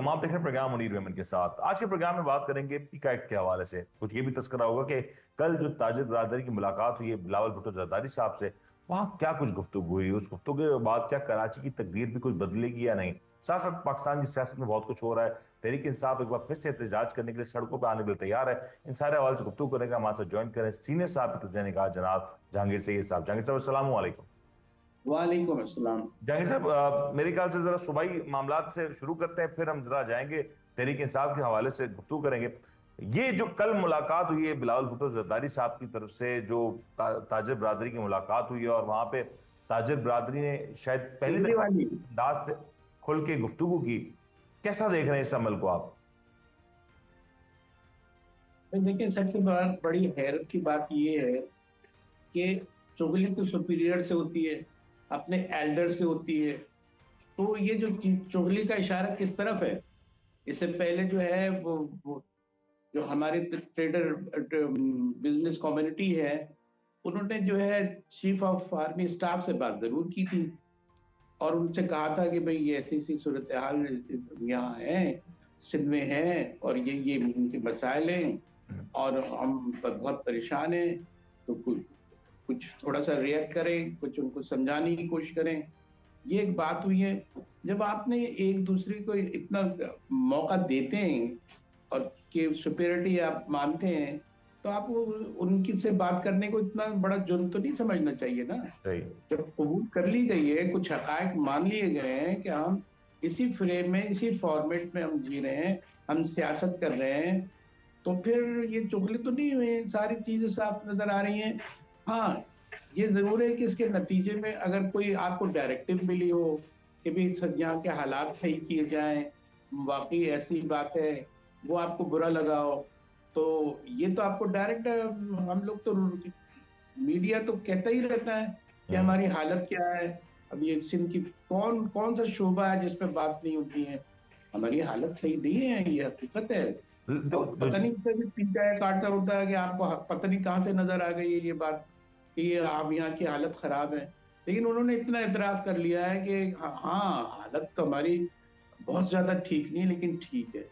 आप देख रहे हैं प्रोग्राम मुनीर अहमद के साथ। आज के प्रोग्राम में बात करेंगे पीका एक्ट के हवाले से। कुछ ये भी तस्करा होगा कि कल जो ताजिर बरादरी की मुलाकात हुई है बिलावल भुट्टो जरदारी साहब से, वहां क्या कुछ गुफ्तगू हुई, उस गुफ्तगू के बाद क्या कराची की तकदीर भी कुछ बदलेगी या नहीं। साथ साथ पाकिस्तान की सियासत में बहुत कुछ हो रहा है। तहरीक इंसाफ एक बार फिर से एहतजाज करने के लिए सड़कों पर आने के लिए तैयार है। इन सारे हवाले से गुफ्तगू करने का हमारे साथ ज्वाइन करें सीनियर साहब की तजज़िया निगाह जनाब जहांगीर सैयद साहब। जहांगीर साहब अस्सलाम वालेकुम। वालेकुम अस्सलाम। जहांगीर साहब, मेरे ख्याल से जरा सुबाई मामलात से शुरू करते हैं, फिर हम जरा जाएंगे तहरीक इंसाफ के हवाले से गुफ्तगू करेंगे। ये जो कल मुलाकात हुई है बिलावल भुट्टो जरदारी साहब की तरफ से, जो ताजिर बरादरी की मुलाकात हुई है, और वहां पे ताजिर बरादरी ने शायद पहली दिल्ली दफा वाली। अंदाज से खुल के गुफ्तगू की। कैसा देख रहे हैं इस अमल को आप? देखिए, सबसे बड़ी हैरत की बात ये है कि चुगली तो सुपीरियर से होती है, अपने एल्डर से होती है। तो ये जो चुगली का इशारा किस तरफ है? इससे पहले जो है वो जो हमारी ट्रेडर बिजनेस कम्युनिटी है, उन्होंने जो है चीफ ऑफ आर्मी स्टाफ से बात जरूर की थी और उनसे कहा था कि भाई ये ऐसी ऐसी सूरत हाल यहाँ है, सिंध में है, और ये उनके मसाइल हैं और हम बहुत परेशान हैं। तो कुछ थोड़ा सा रिएक्ट करें, कुछ उनको समझाने की कोशिश करें। ये एक बात हुई है। जब आपने एक दूसरे को इतना मौका देते हैं और कि सुपेरिटी आप मानते हैं, तो आप उनकी से बात करने को इतना बड़ा जुर्म तो नहीं समझना चाहिए ना। सही। जब कबूल कर ली गई है, कुछ हकायक मान लिए गए हैं कि हम इसी फ्रेम में, इसी फॉर्मेट में हम जी रहे हैं, हम सियासत कर रहे हैं, तो फिर ये चुगली तो नहीं हुई, सारी चीजें साफ नजर आ रही हैं। हाँ, ये जरूर है कि इसके नतीजे में अगर कोई आपको डायरेक्टिव मिली हो कि भाई यहाँ के हालात सही किए जाएं, वाकई ऐसी बात है, वो आपको बुरा लगा हो, तो ये तो आपको डायरेक्ट, हम लोग तो मीडिया तो कहता ही रहता है कि हम्म। हमारी हालत क्या है। अब ये सिंध की कौन कौन सा शोबा है जिस पे बात नहीं होती है? हमारी हालत सही नहीं है, ये हकीकत है। और पता नहीं कभी पीटा है, काटता होता है कि आपको पता नहीं कहाँ से नजर आ गई है ये बात कि ये आप यहाँ की हालत खराब है। लेकिन उन्होंने इतना इतराफ कर लिया है कि हाँ, हालत तो हमारी बहुत ज्यादा ठीक नहीं है, लेकिन ठीक है।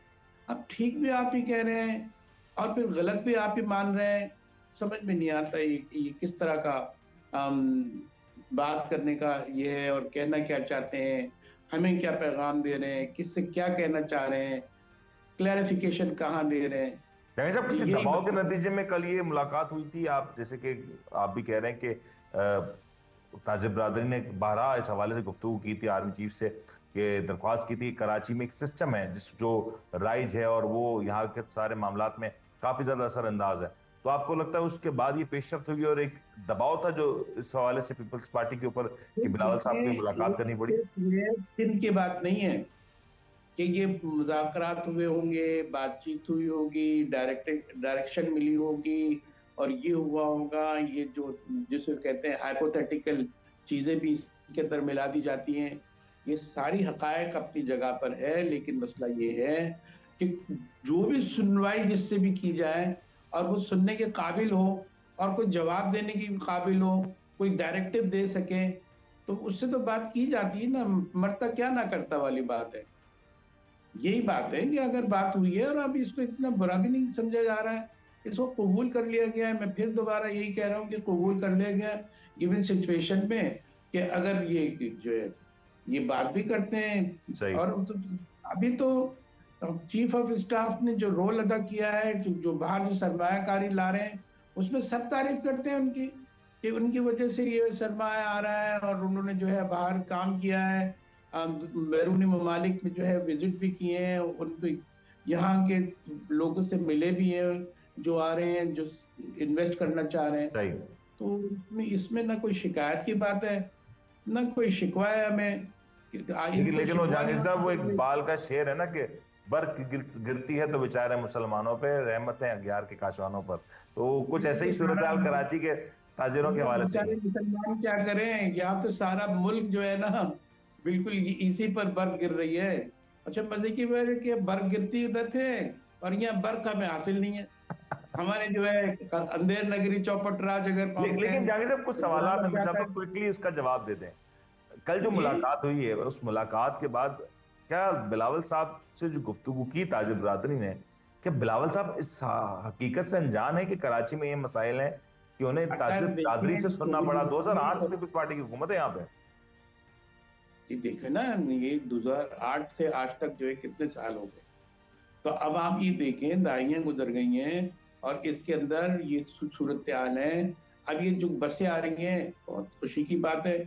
अब ठीक भी आप ही कह रहे हैं और फिर गलत भी आप ही मान रहे हैं। समझ में नहीं आता ये किस तरह का बात करने का ये है, और कहना क्या चाहते हैं, हमें क्या पैगाम दे रहे हैं, किससे क्या कहना चाह रहे हैं, क्लैरिफिकेशन कहाँ दे रहे हैं। जाहिर साहब, किसी यही दबाव के बात। नतीजे में कल ये मुलाकात हुई थी? आप जैसे कि आप भी कह रहे हैं कि ताजिर बरादरी ने बहरहाल इस हवाले से गुफ्तगू की थी आर्मी चीफ से, कि दरख्वास्त की थी। कराची में एक सिस्टम है जिस जो राइज है, और वो यहाँ के सारे मामलात में काफी ज्यादा असरअंदाज है। तो आपको लगता है उसके बाद ये पेशरफ्त हुई और एक दबाव था जो इस हवाले से पीपल्स पार्टी के ऊपर कि बिलावल साहब को मुलाकात करनी पड़ी? ये दिन की बात नहीं है कि ये मुज़ाकरात हुए होंगे, बातचीत हुई होगी, डायरेक्शन मिली होगी और ये हुआ होगा। ये जो जिसे कहते हैं हाइपोथेटिकल चीजें भी इसके अंदर मिला दी जाती हैं। ये सारी हकायक अपनी जगह पर है, लेकिन मसला ये है कि जो भी सुनवाई जिससे भी की जाए और वो सुनने के काबिल हो और कोई जवाब देने की काबिल हो, कोई डायरेक्टिव दे सके, तो उससे तो बात की जाती है ना। मरता क्या ना करता वाली बात है। यही बात है कि अगर बात हुई है और अब इसको इतना बुरा भी नहीं समझा जा रहा है, इसको कबूल कर लिया गया है। मैं फिर दोबारा यही कह रहा हूँ कि कबूल कर लिया गया गिवन सिचुएशन में कि अगर ये जो है ये बात भी करते हैं। सही। और अभी तो चीफ ऑफ स्टाफ ने जो रोल अदा किया है, जो बाहर से सरमायाकारी ला रहे हैं, उसमें सब तारीफ करते हैं उनकी कि उनकी वजह से ये सरमाया आ रहा है और उन्होंने जो है बाहर काम किया है, बैरूनी ममालिक में जो है विजिट भी किए हैं, उनको यहाँ के लोगों से मिले भी हैं जो आ रहे हैं, जो इन्वेस्ट करना चाह रहे हैं। सही। तो इसमें इसमें ना कोई शिकायत की बात है, ना कोई शिकवा है हमें। लेकिन इनको लेकिन वो शिकवा जहांगीर यहाँ साहब, वो एक पे बाल का शेर है ना कि बर्फ गिरती है तो बेचारे मुसलमानों पे, रहमत है अगियार के काशवानों पर। तो कुछ ऐसे ही सूरत हाल कराची के ताजिरों के हवाले से ही बेचारे है। मुसलमान क्या करें, यहाँ तो सारा मुल्क जो है ना बिल्कुल इसी पर बर्फ गिर रही है। अच्छा, मजे की बात है कि बर्फ गिरती उधर थे और यहाँ बर्फ हमें हासिल नहीं है। हमारे जो है अंधेर नगरी चौपट राज अगर कहते लेकिन हैं जहांगीर साहब, कुछ तो सवालात बराबर मैं चाहता जाता हूँ है क्विकली उसका जवाब दे दें। कल जो जी। मुलाकात हुई है, उस मुलाकात के बाद क्या बिलावल साहब से जो गुफ्तगू की ताजिर बरादरी ने, क्या बिलावल साहब इस हकीकत से अनजान है कि कराची में ये मसाइल हैं कि उन्हें ताजिर अगर बरादरी से देखें सुनना पड़ा? 2008 से भी कुछ पार्टी की हुकूमत है यहाँ पे। ये देखे ना, ये 2008 से आज तक जो है कितने साल हो गए। तो अब आप ये देखें, दहाइयां गुजर गई हैं और इसके अंदर ये सूरत हाल है। अब ये जो बसें आ रही हैं बहुत खुशी की बात है,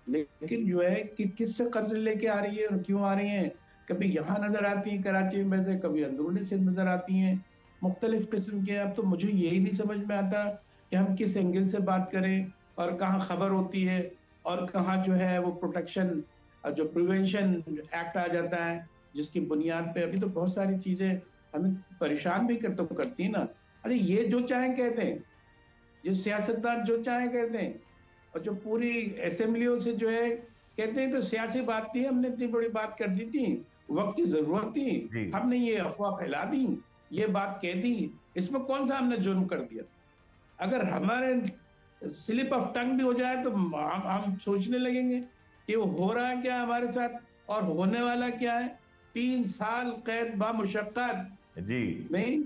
लेकिन जो है कि किससे कर्ज लेके आ रही है और क्यों आ रही हैं? कभी यहाँ नजर आती है कराची में से, कभी अंदरूनी से नजर आती हैं, मुख्तलिफ किस्म के। अब तो मुझे यही नहीं समझ में आता कि हम किस एंगल से बात करें और कहाँ खबर होती है और कहाँ जो है वो प्रोटेक्शन, जो प्रिवेंशन एक्ट आ जाता है, जिसकी बुनियाद पे अभी तो बहुत सारी चीजें हमें परेशान भी करती है ना। अरे ये जो चाहे कहते हैं, जो सियासतदान जो चाहे कहते हैं, और जो पूरी असेंबलियों से जो है कहते हैं तो सियासी बात थी, हमने इतनी बड़ी बात कर दी थी, वक्त की जरूरत थी, जी। हमने ये अफवाह फैला दी, ये बात कह दी, इसमें कौन सा हमने जुर्म कर दिया? अगर हमारे स्लिप ऑफ टंग भी हो जाए तो हम सोचने लगेंगे कि वो हो रहा है क्या हमारे साथ और होने वाला क्या है। 3 साल कैद बामुशक्कत जी। में,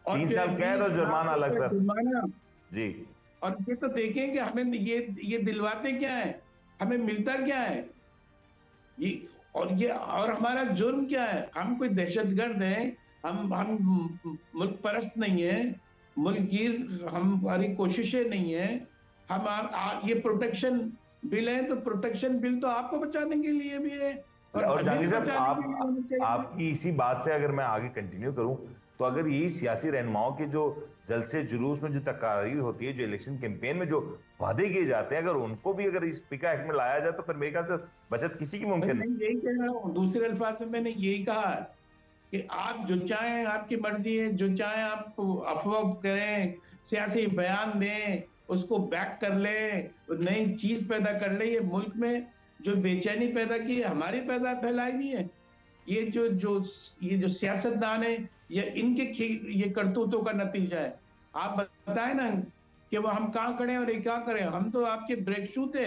और 3 साल जो है कैद और 20 लाख जुर्माना अलग रुपए सर। जुर्माना। जी। और ये तो देखें कि हमें ये दिलवाते क्या है, हमें मिलता क्या है ये, और हमारा जुर्म क्या है? हम कोई दहशतगर्द हैं? हम मुल्क परस्त नहीं है, मुल्कगीर हमारी कोशिशें नहीं है। ये प्रोटेक्शन बिल है, तो प्रोटेक्शन बिल तो आपको बचाने के लिए भी है और और हमें भी जहांगीर साहब, बचाने के लिए होना चाहिए। आपकी इसी बात से अगर मैं आगे कंटिन्यू करूं, तो अगर यही सियासी रहनुमाओं के जो जलसे जुलूस में जो तकारीर होती है, जो इलेक्शन कैंपेन में जो वादे किए जाते हैं, अगर उनको भी अगर इस पिका एक्ट में लाया जाए तो फिर मेरे ख्याल से बचत किसी की भाई मुमकिन मैं नहीं। यही कह रहा हूँ, दूसरे अल्फाज में मैंने यही कहा कि आप जो चाहें, आपकी मर्जी है, जो चाहें आप अफवाह करें, सियासी बयान दें, उसको बैक कर ले, नई चीज पैदा कर ले। ये मुल्क में जो बेचैनी पैदा की है, हमारी पैदा फैलाई हुई है। ये जो जो ये जो सियासतदान है, ये इनके ये करतूतों का नतीजा है। आप बताएं ना कि वो हम कहाँ खड़े हैं और ये क्या करें। हम तो आपके ब्रेक शू थे,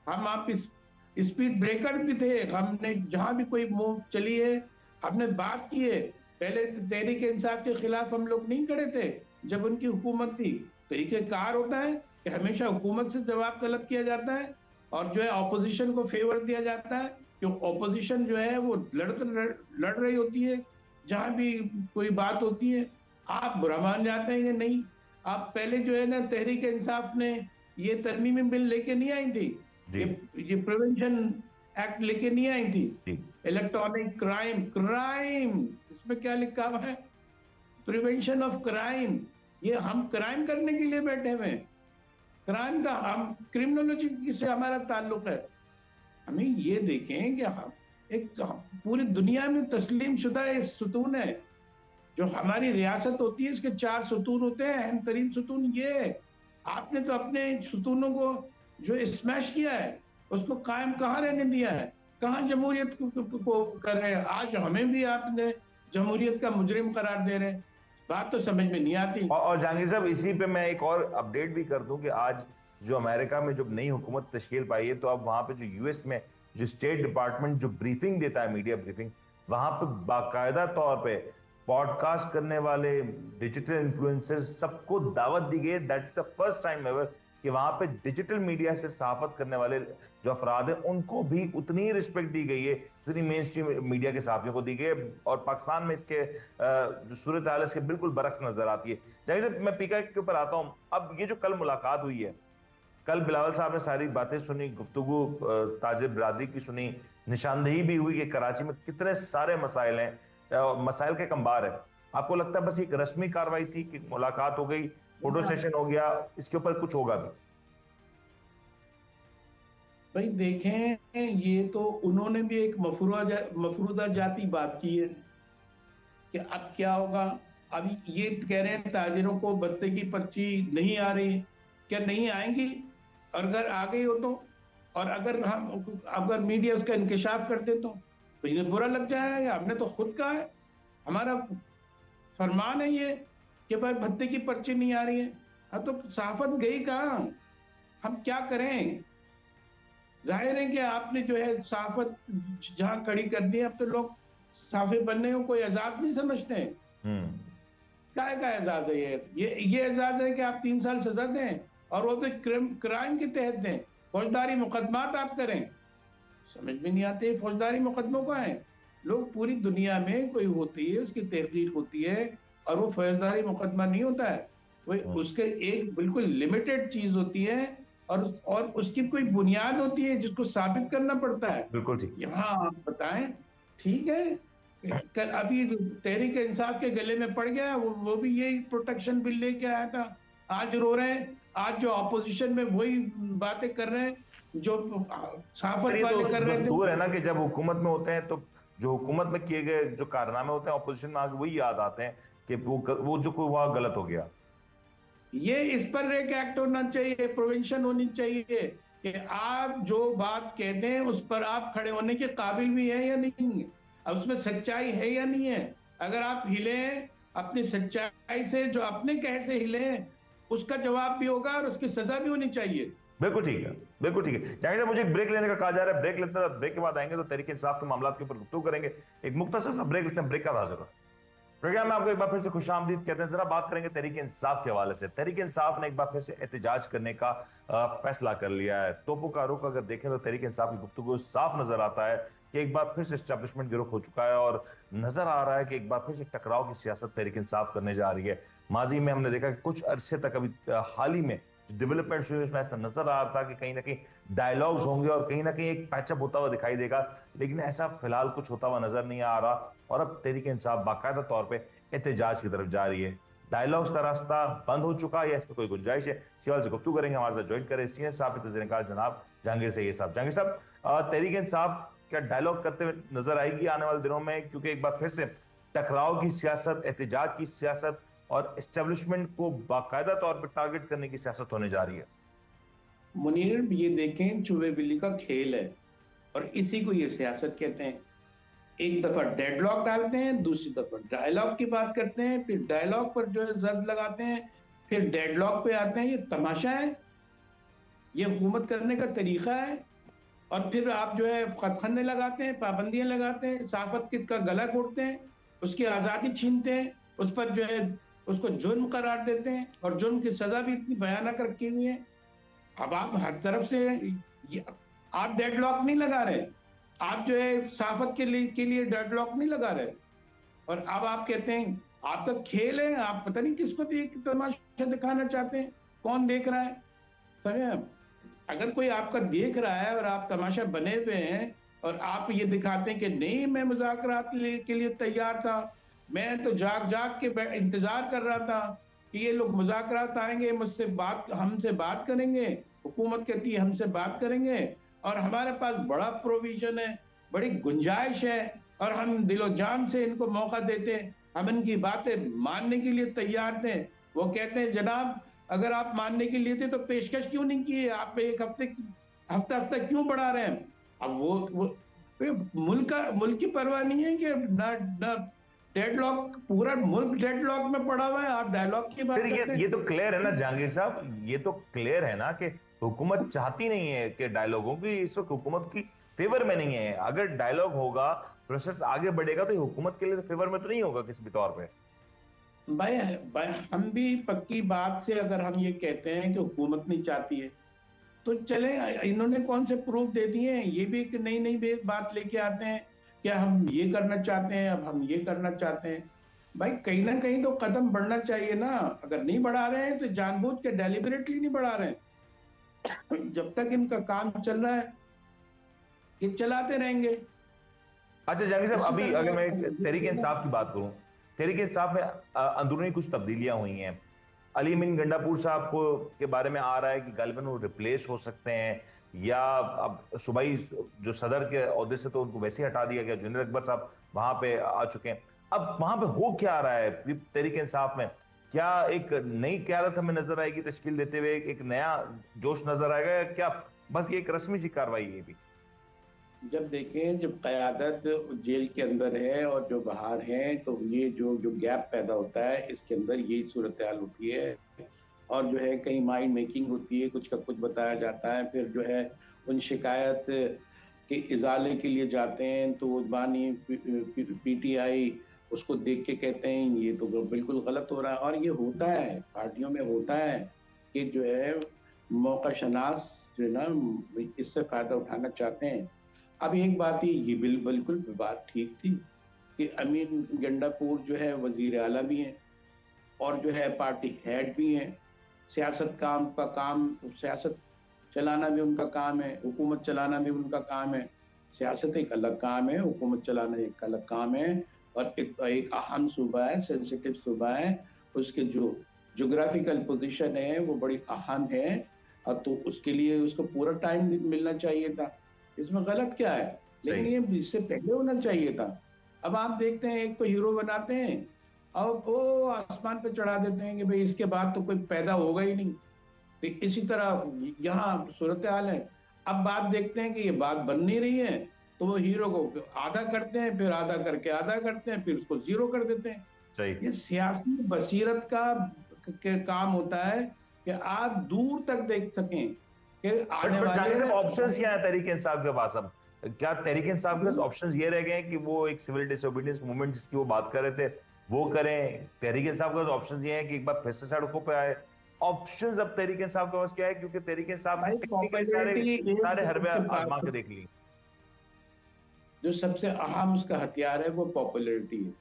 हम आप स्पीड ब्रेकर भी थे। हमने जहां भी कोई मूव चली है, हमने बात की है। पहले तहरीक इंसाफ के खिलाफ हम लोग नहीं खड़े थे जब उनकी हुकूमत थी। तरीकेकार होता है कि हमेशा हुकूमत से जवाब तलब किया जाता है और जो है ऑपोजिशन को फेवर दिया जाता है, क्यों ऑपोजिशन जो है वो लड़ रही होती है जहां भी कोई बात होती है। आप बुरा मान जाते हैं या नहीं? आप पहले जो है ना, तहरीक इंसाफ ने ये तरमीमी बिल लेके नहीं आई थी, जी। ये ये प्रिवेंशन एक्ट लेके नहीं आई थी। जी। इलेक्ट्रॉनिक क्राइम इसमें क्या लिखा हुआ है? Prevention of crime. ये हम क्राइम करने के लिए बैठे हुए हैं? क्राइम का हम क्रिमिनोलॉजी से हमारा ताल्लुक है? हमें ये देखें कि हम एक पूरी दुनिया में तस्लीम शुदा एक सुतून है। जो हमारी रियासत होती है, इसके 4 सुतून होते हैं, अहम तरीन सुतून ये है। आपने तो अपने सुतूनों को जो स्मैश किया है, उसको कायम कहाँ रहने दिया है? कहाँ जमहूरियत को कर रहे हैं? आज हमें भी आपने जमहूरियत का मुजरिम करार दे रहे हैं। बात तो समझ में नहीं आती। और जहांगीर साहब, इसी पे मैं एक और अपडेट भी कर दूं कि आज जो अमेरिका में जो नई हुकूमत तश्कील पाई है, तो अब वहां पे जो यूएस में जो स्टेट डिपार्टमेंट जो ब्रीफिंग देता है, मीडिया ब्रीफिंग, वहां पे बाकायदा तौर पे पॉडकास्ट करने वाले डिजिटल इन्फ्लुएंसर्स सबको दावत दी गई है। That the first time ever कि वहां पे डिजिटल मीडिया से सहाफत करने वाले जो अफराद हैं, उनको भी उतनी ही रिस्पेक्ट दी गई है जितनी मेन स्ट्रीम मीडिया के सहाफियों को दी गई है। और पाकिस्तान में इसके जो सूरत हाल है, इसके बिल्कुल बरक्स नजर आती है। जैसे मैं पीका के ऊपर आता हूँ, अब ये जो कल मुलाकात हुई है, कल बिलावल साहब ने सारी बातें सुनी, गुफ्तगू ताजिर बिरादरी की सुनी, निशानदेही भी हुई कि कराची में कितने सारे मसाइल हैं, मसाइल के कंबार है। आपको लगता है बस एक रस्मी कार्रवाई थी कि मुलाकात हो गई, फोटो सेशन हो गया, इसके ऊपर कुछ होगा भी? भाई देखें, ये तो उन्होंने भी एक मफरूदा जाती बात की है कि अब क्या होगा। अभी ये कह रहे हैं ताजिरों को भत्ते की पर्ची नहीं आ रही, क्या नहीं आएंगी? और अगर आ गई हो और अगर मीडिया उसका इंकशाफ कर दे तो इन्हें बुरा लग जाएगा। हमने तो खुद कहा है, हमारा फरमान है ये कि भाई भत्ते की पर्ची नहीं आ रही है। अब तो सहाफत गई कहाँ? हम क्या करें? जाहिर है कि आपने जो है सहाफत जहां खड़ी कर दी, अब तो लोग साफे बनने को कोई एजाज नहीं समझते हैं? हम्म। काय का एजाज है ये एजाज है कि आप 3 साल सजा दें, और वो भी क्राइम के तहत दें, फौजदारी मुकदमात आप करें। समझ में नहीं आते फौजदारी मुकदमों का है। लोग पूरी दुनिया में कोई होती है, उसकी तहकीक होती है, और वो फौजदारी मुकदमा नहीं होता है। वो हम्म। उसके एक बिल्कुल लिमिटेड चीज होती है, और उसकी कोई बुनियाद होती है जिसको साबित करना पड़ता है। बिल्कुल ठीक। यहाँ आप बताएं, ठीक है, कर अभी तहरीक इंसाफ के गले में पड़ गया, वो भी यही प्रोटेक्शन बिल लेके आया था। आज रो रहे हैं, आज जो ऑपोजिशन में वही बातें कर रहे हैं जो पर सहाफत ये तो वाले कर रहे थे। दस्तूर है ना कि जब हुकूमत में होते हैं तो जो हुकूमत में किए गए जो कारनामे होते हैं ऑपोजिशन में आके वही याद आते हैं कि वो जो कोई हुआ गलत हो गया। ये इस पर एक एक्ट होना चाहिए, प्रोविंशन होनी चाहिए कि आप जो बात कहते हैं उस पर आप खड़े होने के काबिल भी है या नहीं है, अब उसमें सच्चाई है या नहीं है। अगर आप हिले अपनी सच्चाई से, जो अपने कहे से हिले, उसका जवाब भी होगा और उसकी सजा भी होनी चाहिए। बिल्कुल ठीक है। बिल्कुल ठीक है। जाहिर है मुझे एक ब्रेक लेने का कहा जा रहा है, ब्रेक लेते हैं, ब्रेक के बाद आएंगे तो तहरीक इंसाफ के मामला के ऊपर गुफ्तगू करेंगे। एक मुख्तसर सा ब्रेक लेते हैं, ब्रेक का हाजिर है। प्रोग्राम में आपको एक बार फिर से खुशामदीद कहते हैं। जरा बात करेंगे तहरीक इंसाफ के हवाले से। तहरीक इंसाफ ने एक बार फिर से एहतजाज करने का फैसला कर लिया है। तोपों का रुख अगर देखें तो तहरीक इंसाफ की गुफ्तगू साफ नजर आता है कि एक बार फिर से एस्टेब्लिशमेंट की रुख हो चुका है, और नजर आ रहा है कि एक बार फिर से टकराव की सियासत तहरीक इंसाफ करने जा रही है। माजी में हमने देखा कि कुछ अरसे तक अभी हाल ही में डेवलपमेंट हुई उसमें ऐसा नजर आ रहा था कि कहीं ना कहीं डायलॉग्स होंगे और कहीं ना कहीं एक पैचअप होता हुआ दिखाई देगा, लेकिन ऐसा फिलहाल कुछ होता हुआ नजर नहीं आ रहा। और अब तहरीक इंसाफ बाकायदा तौर पर एहतजाज की तरफ जा रही है। डायलॉग्स का रास्ता बंद हो चुका है या इसमें कोई गुंजाइश है? सवाल से गुफ्तगू करेंगे। हमारे साथ ज्वाइन करें सीनियर साहब तजरीकार जनाब जहांगीर सैयद साहब। जहांगीर साहब, तहरीक इंसाफ क्या डायलॉग करते हुए नजर आएगी आने वाले दिनों में? क्योंकि एक बार फिर से टकराव की सियासत, एहतजाज की सियासत और एस्टेब्लिशमेंट को बाकायदा तौर पर टारगेट करने की सियासत होने जा रही है। मुनीर, ये देखें, चूहे बिल्ली का खेल है, और इसी को ये सियासत कहते हैं। एक दफा डेडलॉक डालते हैं, दूसरी दफा डायलॉग की बात करते हैं, फिर डायलॉग पर जो है जर्द लगाते हैं, फिर डेडलॉक पे आते हैं। ये तमाशा है, ये हुकूमत करने का तरीका है। और फिर आप जो है खतखंडे लगाते हैं, पाबंदियां लगाते हैं, सहाफत का गला घोटते हैं, उसकी आज़ादी छीनते हैं, उस पर जो है उसको जुर्म करार देते हैं, और जुर्म की सजा भी इतनी भयानक रखी हुई है। अब आप हर तरफ से आप डेडलॉक नहीं लगा रहे, आप जो है सहाफत के लिए डेडलॉक नहीं लगा रहे, और अब आप कहते हैं आपका खेल है, आप पता नहीं किसको तमाशा दिखाना चाहते हैं, कौन देख रहा है। समझे आप? अगर कोई आपका देख रहा है और आप तमाशा बने हुए हैं, और आप ये दिखाते हैं कि नहीं, मैं मुज़ाकरात के लिए तैयार था, मैं तो जाग जाग के इंतजार कर रहा था कि ये लोग मुज़ाकरात आएंगे, हमसे बात करेंगे, हुकूमत कहती है हमसे बात करेंगे, और हमारे पास बड़ा प्रोविजन है, बड़ी गुंजाइश है, और हम दिलो जान से इनको मौका देते, हम इनकी बातें मानने के लिए तैयार थे। वो कहते हैं जनाब, अगर आप मानने के लिए थे तो पेशकश क्यों नहीं की? आप एक हफ्ता हफ्ता क्यों बढ़ा रहे हैं? अब वो मुल्क की परवाह नहीं है कि ना डेडलॉक, पूरा मुल्क डेडलॉक में पड़ा हुआ है, आप डायलॉग की बात फिर करते ये हैं। तो क्लियर है ना जहांगीर साहब, ये तो क्लियर है ना कि हुकूमत चाहती नहीं है कि डायलॉगों की, इस वक्त हुकूमत की फेवर में नहीं है। अगर डायलॉग होगा, प्रोसेस आगे बढ़ेगा, तो ये हुकूमत के लिए तो फेवर में तो नहीं होगा किसी भी तौर पे। भाई हम भी पक्की बात से अगर हम ये कहते हैं कि हुकूमत नहीं चाहती है, तो चले, इन्होंने कौन से प्रूफ दे दिए हैं? ये भी एक नई नई बात लेके आते हैं कि हम ये करना चाहते हैं, अब हम ये करना चाहते हैं। भाई कहीं ना कहीं तो कदम बढ़ना चाहिए ना। अगर नहीं बढ़ा रहे हैं तो जानबूझ के डेलिबरेटली नहीं बढ़ा रहे हैं। जब तक इनका काम चल रहा है, ये चलाते रहेंगे। अच्छा जहांगीर साहब, इसी अभी तरह अगर मैं तहरीक का इंसाफ की बात करूं, तहरीक इंसाफ में अंदरूनी कुछ तब्दीलियां हुई हैं। अली अमीन गंडापुर साहब को के बारे में आ रहा है कि गालिबन वो रिप्लेस हो सकते हैं, या अब सूबाई जो सदर के ओहदे से तो उनको वैसे ही हटा दिया गया, जुनेद अकबर साहब वहां पे आ चुके हैं। अब वहां पे हो क्या रहा है तहरीक इंसाफ में? क्या एक नई क्यादत हमें नजर आएगी तश्कील देते हुए, एक नया जोश नजर आएगा, या क्या बस ये एक रस्मी सी कार्रवाई है भी? जब देखें, जब क़यादत जेल के अंदर है और जो बाहर हैं, तो ये जो जो गैप पैदा होता है, इसके अंदर यही सूरत हाल होती है। और जो है कहीं माइंड मेकिंग होती है, कुछ का कुछ बताया जाता है, फिर जो है उन शिकायत कि इजाले के लिए जाते हैं तो उस्मानी पीटीआई उसको देख के कहते हैं ये तो बिल्कुल गलत हो रहा है। और ये होता है, पार्टियों में होता है कि जो है मौका शनास जो है ना इससे फायदा उठाना चाहते हैं। अब एक बात ये बिल्कुल बात ठीक थी कि अमीन गंडापुर जो है वजीर आला भी हैं और जो है पार्टी हेड भी हैं। सियासत चलाना भी उनका काम है, हुकूमत चलाना भी उनका काम है। सियासत एक अलग काम है, हुकूमत चलाना एक अलग काम है। और एक अहम सूबा है, सेंसिटिव सूबा है, उसके जो ज्योग्राफिकल पोजीशन है वो बड़ी अहम है। और तो उसके लिए उसको पूरा टाइम मिलना चाहिए था। इसमें गलत क्या है? लेकिन सही। ये इससे पहले होना चाहिए था। अब आप देखते हैं एक तो हीरो बनाते हैं और वो आसमान पे चढ़ा देते हैं कि भाई इसके बाद तो कोई पैदा होगा ही नहीं। तो इसी तरह यहाँ सूरत हाल है। अब बात देखते हैं कि ये बात बन नहीं रही है तो वो हीरो को आधा करते हैं, फिर आधा करके आधा करते हैं, फिर उसको जीरो कर देते हैं। सही। ये सियासी बसीरत का काम होता है कि आप दूर तक देख सकें कि आने बट वाले जाकिर साहब ऑप्शंस क्या है तहरीक इंसाफ के पास? अब क्या तहरीक इंसाफ के पास हम्म, ऑप्शंस ये रह गए हैं कि वो एक सिविल डिसोबीडियंस मूवमेंट जिसकी वो बात कर रहे थे वो करें? तहरीक इंसाफ के पास ऑप्शंस ये हैं कि एक बार फिर से सड़कों पे आए? ऑप्शंस अब तहरीक इंसाफ के पास क्या है, क्योंकि तहरीक इंसाफ ने भाई टेक्निकली सारे पॉपुलैरिटी एक सारे हरबे उसके आजमा पास के देख ली। जो सबसे अहम उसका हथियार है वो पॉपुलैरिटी है।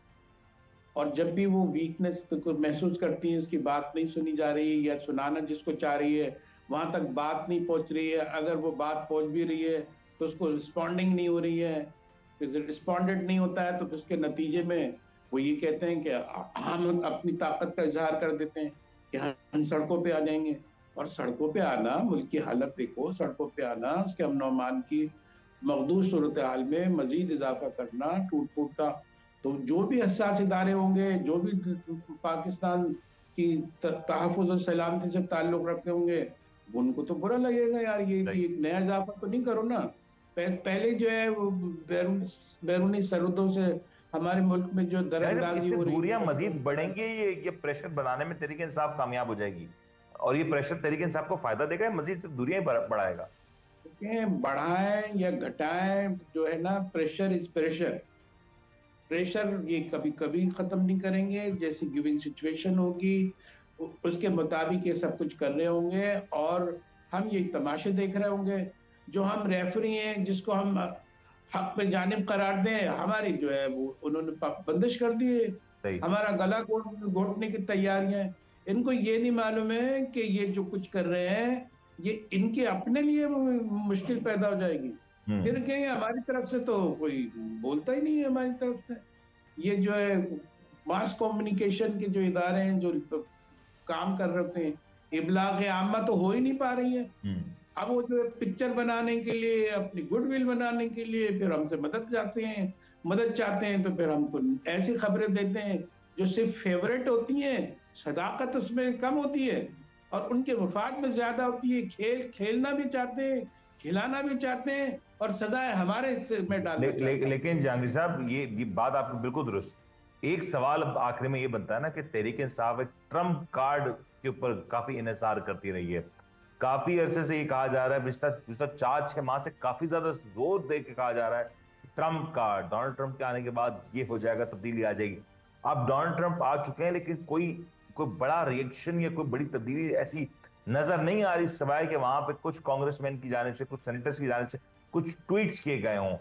और जब भी वो वीकनेस को महसूस करती है, उसकी बात नहीं सुनी जा रही है या सुनाना जिसको चाह रही है वहां तक बात नहीं पहुंच रही है, अगर वो बात पहुंच भी रही है तो उसको रिस्पॉन्डिंग नहीं हो रही है, रिस्पॉन्डेड नहीं होता है तो उसके नतीजे में वो ये कहते हैं कि हम अपनी ताकत का इजहार कर देते हैं कि हम सड़कों पे आ जाएंगे। और सड़कों पे आना, मुल्क की हालत देखो, सड़कों पे आना उसके अमन अमान की मखदूर सूरत हाल में मजीद इजाफा करना, टूट फूट का। तो जो भी हसास इदारे होंगे, जो भी पाकिस्तान की तहफ़्फ़ुज़ और सलामती से ताल्लुक रखते होंगे, उनको तो बुरा लगेगा यार, ये सही। कि एक नया इजाफा तो नहीं करो ना। पहले जो है वो बैरूनी सरहदों से हमारे मुल्क में जो जाकिर साहब दरअंदाजी इससे हो रही दूरियां है। मजीद बढ़ेंगी, ये प्रेशर बनाने में तहरीक इंसाफ कामयाब हो जाएगी और ये प्रेशर तहरीक इंसाफ को फायदा देगा या मजीद से दूरियां बढ़ाएगा? बढ़ाएं या घटाएं, जो है ना, प्रेशर इज प्रेशर। प्रेशर ये कभी कभी खत्म नहीं करेंगे, जैसी गिवन सिचुएशन होगी उसके मुताबिक ये सब कुछ कर रहे होंगे। और हम ये तमाशे देख रहे होंगे। जो हम रेफरी हैं, जिसको हम हक पे जानिब करार दें, हमारी जो है वो उन्होंने बंदिश कर दी है। सही। हमारा गला घोटने की तैयारियां हैं। इनको ये नहीं मालूम है कि ये जो कुछ कर रहे हैं ये इनके अपने लिए मुश्किल पैदा हो जाएगी। हम्म। फिर कहेंगे हमारी तरफ से तो कोई बोलता ही नहीं है हमारी तरफ से। ये जो है मास कम्युनिकेशन के जो इदारे हैं जो काम कर रहे होते हैं, इबलाग आमा तो हो ही नहीं पा रही है। हम्म। अब वो जो है पिक्चर बनाने के लिए, अपनी गुडविल बनाने के लिए फिर हमसे मदद चाहते हैं तो फिर हमको ऐसी खबरें देते हैं जो सिर्फ फेवरेट होती हैं, सदाकत उसमें कम होती है और उनके मफाद में ज्यादा होती है। खेलना भी चाहते हैं, खिलाना भी चाहते हैं और सदाएं हमारे हिस्से में डालना चाहते हैं। लेकिन जहांगीर साहब ये बात आपकी बिल्कुल दुरुस्त। एक सवाल अब आखिर में ये बनता है ना कि तहरीक इंसाफ एक ट्रम्प कार्ड के ऊपर काफी इन्हिसार करती रही है। काफी अरसे से ये कहा जा रहा है, पिछला 4-6 माह से काफी ज्यादा जोर दे के कहा जा रहा है ट्रम्प कार्ड, डोनाल्ड ट्रम्प के आने के बाद ये हो जाएगा, तब्दीली आ जाएगी। अब डोनाल्ड ट्रम्प आ चुके हैं लेकिन कोई कोई बड़ा रिएक्शन या कोई बड़ी तब्दीली ऐसी नजर नहीं आ रही, सिवाय कि वहां पे कुछ कांग्रेसमैन की जानिब से, कुछ सेनेटर्स की जानिब से कुछ ट्वीट्स किए गए हों।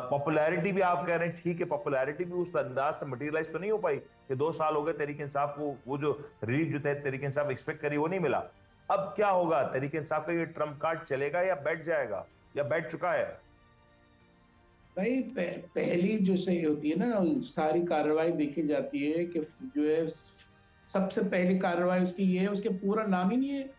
पॉपुलैरिटी भी आप कह रहे हैं, ठीक है, पॉपुलैरिटी भी उस अंदाज से मटेरियलाइज तो नहीं हो पाई कि 2 साल हो गए तहरीक इंसाफ को, वो जो रिलीफ जो तहरीक इंसाफ एक्सपेक्ट करी वो नहीं मिला। अब क्या होगा? तहरीक इंसाफ का ये ट्रम्प कार्ड चलेगा या बैठ जाएगा या बैठ चुका है? भाई पहली जो सही होती है ना, सारी कार्रवाई देखी जाती है कि जो है सबसे पहली कार्रवाई उसकी ये है, उसके पूरा नाम ही नहीं है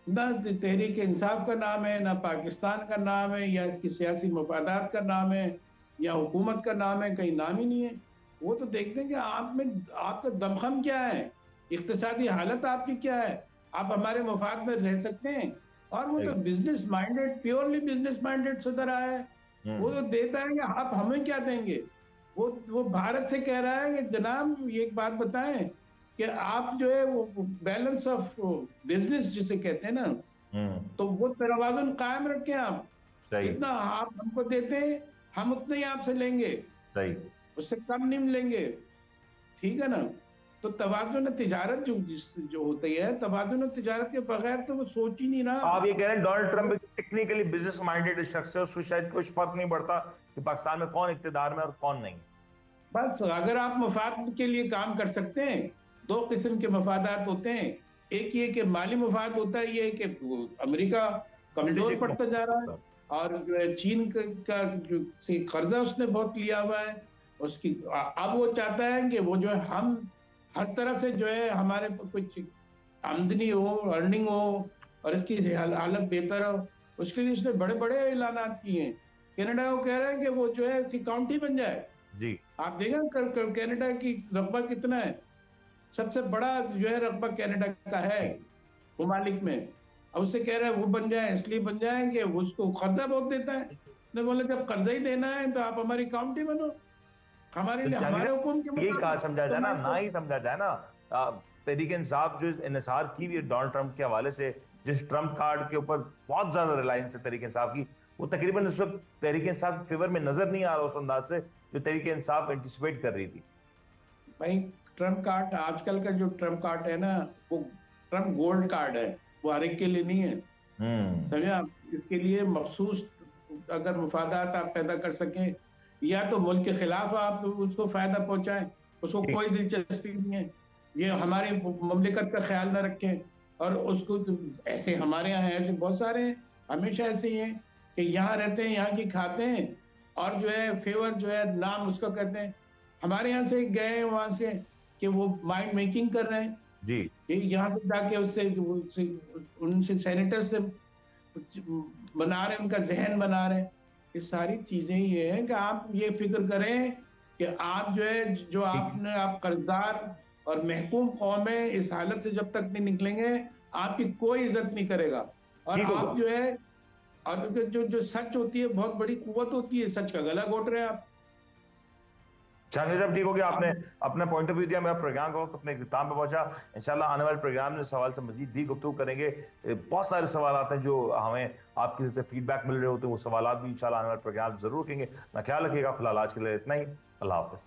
ना, तहरीक इंसाफ का नाम है, ना पाकिस्तान का नाम है, या इसकी सियासी मफादात का नाम है, या हुकूमत का नाम है, कहीं नाम ही नहीं है। वो तो देखते हैं कि आप में आपका दमखम क्या है, इक्तिसादी हालत आपकी क्या है, आप हमारे मफाद में रह सकते हैं। और वो तो business minded, purely business minded सदर आया है। वो तो देता है कि आप हमें क्या देंगे। वो भारत से कह रहा है कि जनाब ये एक बात बताएं कि आप जो है वो बैलेंस ऑफ बिजनेस जिसे कहते हैं ना, तो वो तवाज़ुन कायम रखें आप। सही। जितना आप हमको देते हैं हम उतना ही आपसे लेंगे, सही। उससे कम नहीं लेंगे। ठीक है ना? तो तबादुन तिजारत जो होती है, तबादुन तिजारत के बगैर तो वो सोच ही नहीं रहा। आप ये कह रहे हैं डोनाल्ड ट्रंप एक टेक्निकली बिजनेस माइंडेड शख्स है, उसको शायद कुछ फर्क नहीं पड़ता कि पाकिस्तान में कौन इक्तिदार में और कौन नहीं। बस अगर आप मफाद के लिए काम कर सकते हैं, दो किस्म के मफादात होते हैं। एक ये कि माली मफाद होता है, ये कि अमेरिका कमजोर स्ट्रेटेजिक। पड़ता जा रहा है और जो है चीन का जो से कर्जा उसने बहुत लिया हुआ है उसकी, अब वो चाहता है कि वो जो है हम हर तरह से जो है हमारे कुछ आमदनी हो, अर्निंग हो और इसकी हालत बेहतर हो। उसके लिए उसने बड़े बड़े ऐलान किए हैं। कनाडा को कह रहे हैं कि वो जो है उसकी काउंटी बन जाए। जी। आप देखें कनाडा की रकबा कितना है, सबसे बड़ा जो है रकबा कनाडा का है जी। ममालिक में। अब उससे कह रहे हैं वो बन जाए, इसलिए बन जाए कि उसको कर्जा बहुत देता है। ने बोले जब कर्जा ही देना है तो आप हमारी काउंटी बनो, हमारे तो लिए जहांगीर हमारे साहब, हुक्म के यही कहा मुताबिक समझा जाए ना, कमाई ना करो। ही समझा जाए ना। तहरीक इंसाफ जो इन्हिसार की हुई है डोनाल्ड ट्रंप के हवाले से, जिस ट्रंप कार्ड के ऊपर बहुत ज्यादा रिलायंस है तहरीक इंसाफ की, वो तकरीबन इस वक्त तहरीक इंसाफ के फेवर में नजर नहीं आ रहा उस अंदाज से जो तहरीक इंसाफ एंटिसिपेट कर रही थी। भाई ट्रम्प कार्ड, आजकल का जो ट्रम्प कार्ड है ना, वो ट्रम्प गोल्ड कार्ड है, वो हर एक के लिए नहीं है। हम्म। समझे आप? इसके लिए मखसूस अगर मुफादात आप पैदा कर सकें, या तो मुल्क के खिलाफ आप उसको फायदा पहुंचाएं, उसको ठीक। कोई दिलचस्पी नहीं है, ये हमारी ममलिकत का ख्याल ना रखें। और उसको ऐसे हमारे यहाँ ऐसे बहुत सारे हैं, हमेशा ऐसे ही हैं कि यहाँ रहते हैं, यहाँ की खाते हैं और जो है फेवर जो है नाम उसको कहते हैं। हमारे यहाँ से गए हैं वहां से कि वो माइंड मेकिंग कर रहे हैं, जी। कि यहाँ से जाके उनसे सेनेटर से बना रहे, उनका जहन बना रहे। ये सारी चीजें ये हैं कि आप ये फिक्र करें कि आप जो है जो ठीक। आपने आप कर्जदार और महकूम कौम है, इस हालत से जब तक नहीं निकलेंगे आपकी कोई इज्जत नहीं करेगा। और ठीक होगा। आप जो है और जो जो सच होती है बहुत बड़ी कुवत होती है, सच का गला घोट रहे हैं आप। जहांगीर साहब, ठीक हो गया, आपने आप अपना पॉइंट ऑफ व्यू दिया। मेरा प्रोग्राम का वक्त अपने इख्तिताम पे पहुंचा। इंशाल्लाह आने वाले प्रोग्राम में इस सवाल से मजीद भी गुफ्तगू करेंगे। बहुत सारे सवाल आते हैं जो हमें आपकी तरफ से फीडबैक मिल रहे होते हैं, वो सवाल भी इंशाल्लाह आने वाले प्रोग्राम जरूर रखेंगे। ना ख्याल रखिएगा, फिलहाल आज के लिए इतना ही। अल्लाह हाफिज।